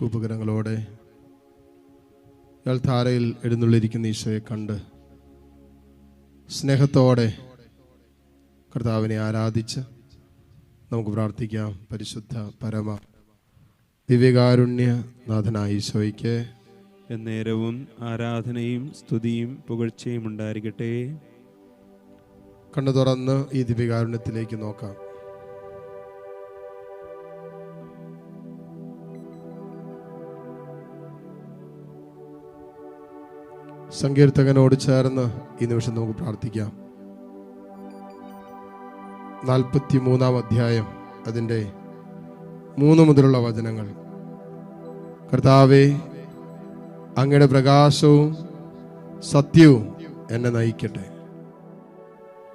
കൂപ്പുകരങ്ങളോടെ ധാരയിൽ എഴുന്നള്ളിരിക്കുന്ന ഈശോയെ കണ്ട് സ്നേഹത്തോടെ കർത്താവിനെ ആരാധിച്ച് നമുക്ക് പ്രാർത്ഥിക്കാം. പരിശുദ്ധ പരമ ദിവ്യകാരുണ്യനാഥനായ ഈശോയ്ക്ക് എന്നേരവും ആരാധനയും സ്തുതിയും പുകഴ്ചയും ഉണ്ടായിരിക്കട്ടെ. കണ്ണു തുറന്ന് ഈ ദിവ്യകാരുണ്യത്തിലേക്ക് നോക്കാം. സങ്കീർത്തകനോട് ചേർന്ന് ഈ നിമിഷം നമുക്ക് പ്രാർത്ഥിക്കാം. 43-ാം അധ്യായം അതിൻ്റെ 3 മുതലുള്ള വചനങ്ങൾ. കർത്താവേ, അങ്ങയുടെ പ്രകാശവും സത്യവും എന്നെ നയിക്കട്ടെ.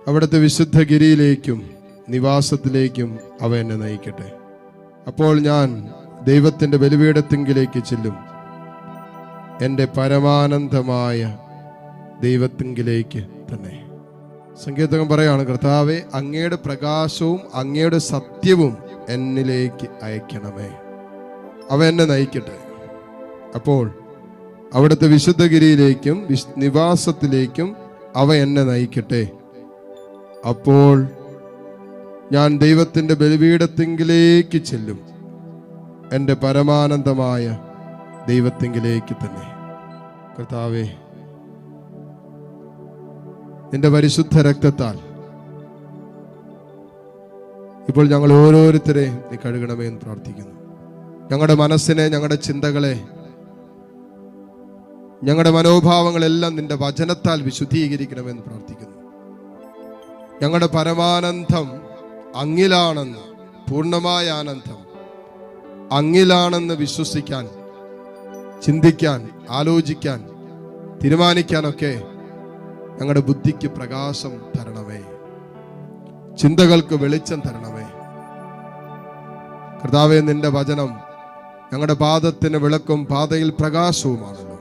അവിടുത്തെ വിശുദ്ധഗിരിയിലേക്കും നിവാസത്തിലേക്കും അവ എന്നെ നയിക്കട്ടെ. അപ്പോൾ ഞാൻ ദൈവത്തിൻ്റെ ബലിപീഠത്തിങ്കിലേക്ക് ചെല്ലും, എൻ്റെ പരമാനന്ദമായ ദൈവത്തിങ്കിലേക്ക് തന്നെ. സങ്കീർത്തകൻ പറയാണ്, കർത്താവേ, അങ്ങയുടെ പ്രകാശവും അങ്ങയുടെ സത്യവും എന്നിലേക്ക് അയക്കണമേ, അവ എന്നെ നയിക്കട്ടെ. അപ്പോൾ അവിടുത്തെ വിശുദ്ധഗിരിയിലേക്കും നിവാസത്തിലേക്കും അവ എന്നെ നയിക്കട്ടെ. അപ്പോൾ ഞാൻ ദൈവത്തിൻ്റെ ബലിപീഠത്തിങ്കിലേക്ക് ചെല്ലും, എൻ്റെ പരമാനന്ദമായ ദൈവത്തിങ്കിലേക്ക് തന്നെ. കർത്താവേ, നിന്റെ പരിശുദ്ധ രക്തത്താൽ ഇപ്പോൾ ഞങ്ങൾ ഓരോരുത്തരെ നീ കഴുകണമേ എന്ന് പ്രാർത്ഥിക്കുന്നു. ഞങ്ങളുടെ മനസ്സിനെ, ഞങ്ങളുടെ ചിന്തകളെ, ഞങ്ങളുടെ മനോഭാവങ്ങളെല്ലാം നിന്റെ വചനത്താൽ വിശുദ്ധീകരിക്കണമെന്ന് പ്രാർത്ഥിക്കുന്നു. ഞങ്ങളുടെ പരമാനന്ദം അങ്ങിലാണെന്ന്, പൂർണ്ണമായ ആനന്ദം അങ്ങിലാണെന്ന് വിശ്വസിക്കാൻ, ചിന്തിക്കാൻ, ആലോചിക്കാൻ, തീരുമാനിക്കാനൊക്കെ ഞങ്ങളുടെ ബുദ്ധിക്ക് പ്രകാശം തരണമേ, ചിന്തകൾക്ക് വെളിച്ചം തരണമേ. കർത്താവേ, നിന്റെ വചനം ഞങ്ങളുടെ പാദത്തിന് വിളക്കും പാതയിൽ പ്രകാശവുമാണല്ലോ.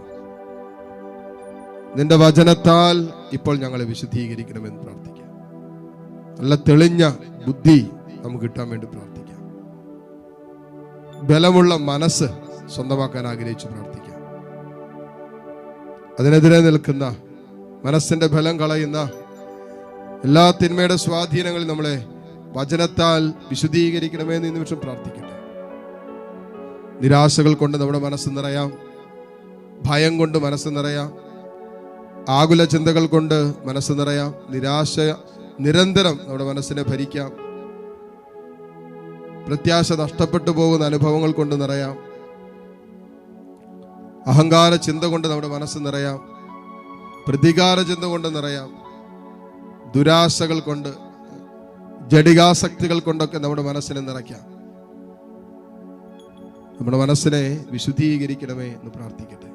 നിന്റെ വചനത്താൽ ഇപ്പോൾ ഞങ്ങളെ വിശുദ്ധീകരിക്കണമെന്ന് പ്രാർത്ഥിക്കാം. നല്ല തെളിഞ്ഞ ബുദ്ധി നമുക്ക് കിട്ടാൻ വേണ്ടി പ്രാർത്ഥിക്കാം. ബലമുള്ള മനസ്സ് സ്വന്തമാക്കാൻ ആഗ്രഹിച്ച് പ്രാർത്ഥിക്കാം. അതിനെതിരെ നിൽക്കുന്ന, മനസ്സിന്റെ ബലം കളയുന്ന എല്ലാ തിന്മയുടെ സ്വാധീനങ്ങളിൽ നമ്മളെ വചനത്താൽ വിശുദ്ധീകരിക്കണമെന്ന് ഈ നിമിഷം പ്രാർത്ഥിക്കട്ടെ. നിരാശകൾ കൊണ്ട് നമ്മുടെ മനസ്സ് നിറയാം, ഭയം കൊണ്ട് മനസ്സ് നിറയാം, ആകുല ചിന്തകൾ കൊണ്ട് മനസ്സ് നിറയാം, നിരാശ നിരന്തരം നമ്മുടെ മനസ്സിനെ ഭരിക്കാം, പ്രത്യാശ നഷ്ടപ്പെട്ടു പോകുന്ന അനുഭവങ്ങൾ കൊണ്ട് നിറയാം, അഹങ്കാര ചിന്ത കൊണ്ട് നമ്മുടെ മനസ്സ് നിറയാം, പ്രതികാര ചിന്ത കൊണ്ട് നിറയാം, ദുരാശകൾ കൊണ്ട്, ജഡികാസക്തികൾ കൊണ്ടൊക്കെ നമ്മുടെ മനസ്സിനെ നിറയ്ക്കാം. നമ്മുടെ മനസ്സിനെ വിശുദ്ധീകരിക്കണമേ എന്ന് പ്രാർത്ഥിക്കട്ടെ.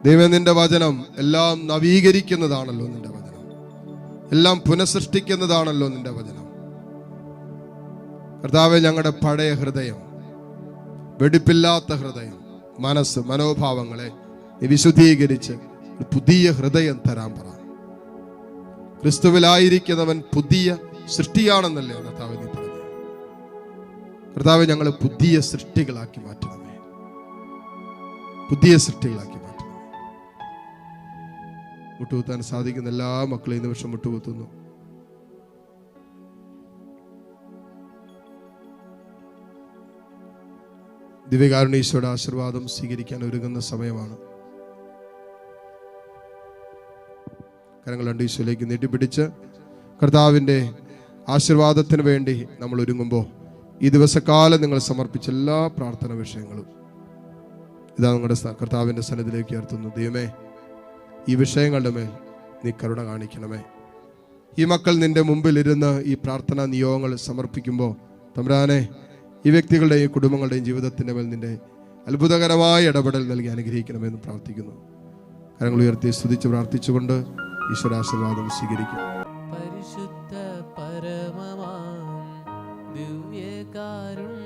ദൈവം, നിന്റെ വചനം എല്ലാം നവീകരിക്കുന്നതാണല്ലോ. നിന്റെ വചനം എല്ലാം പുനഃസൃഷ്ടിക്കുന്നതാണല്ലോ. നിന്റെ വചനം കർത്താവേ, ഞങ്ങളുടെ പഴയ ഹൃദയം, വെടിപ്പില്ലാത്ത ഹൃദയം, മനസ്സ്, മനോഭാവങ്ങളെ വിശുദ്ധീകരിച്ച് പുതിയ ഹൃദയം തരാൻ പറ. ക്രിസ്തുവിലായിരിക്കുന്നവൻ പുതിയ സൃഷ്ടിയാണെന്നല്ലേ കർത്താവ് നീ പറഞ്ഞു. കർത്താവ്, ഞങ്ങളെ പുതിയ സൃഷ്ടികളാക്കി മാറ്റണമേ, പുതിയ സൃഷ്ടികളാക്കി മാറ്റണമേ. മുട്ടുകുത്താൻ സാധിക്കുന്ന എല്ലാ മക്കളെയും നിമിഷം മുട്ടുകുത്തുന്നു. ദിവ്യകാരുണ്യയുടെ ആശീർവാദം സ്വീകരിക്കാൻ ഒരുങ്ങുന്ന സമയമാണ്. കരങ്ങൾ രണ്ട് ഈശോയിലേക്ക് നീട്ടിപ്പിടിച്ച് കർത്താവിൻ്റെ ആശീർവാദത്തിന് വേണ്ടി നമ്മൾ ഒരുങ്ങുമ്പോൾ ഈ ദിവസക്കാലം നിങ്ങൾ സമർപ്പിച്ച എല്ലാ പ്രാർത്ഥന വിഷയങ്ങളും ഇതാ നിങ്ങളുടെ കർത്താവിൻ്റെ സന്നിധിയിലേക്ക് ഉയർത്തുന്നു. ദൈവമേ, ഈ വിഷയങ്ങളുടെ മേൽ നീ കരുണ കാണിക്കണമേ. ഈ മക്കൾ നിന്റെ മുമ്പിലിരുന്ന് ഈ പ്രാർത്ഥനാ നിയോഗങ്ങൾ സമർപ്പിക്കുമ്പോൾ തമ്പുരാനെ, ഈ വ്യക്തികളുടെയും ഈ കുടുംബങ്ങളുടെയും ജീവിതത്തിൻ്റെ മേൽ നിന്റെ അത്ഭുതകരമായ ഇടപെടൽ നൽകി അനുഗ്രഹിക്കണമെന്ന് പ്രാർത്ഥിക്കുന്നു. കരങ്ങൾ ഉയർത്തി സ്തുതിച്ച് പ്രാർത്ഥിച്ചുകൊണ്ട് ഈശ്വരാശീർവാദം സ്വീകരിക്കും. പരിശുദ്ധ പരമമാം ദിവ്യകാരുണ്യമേ,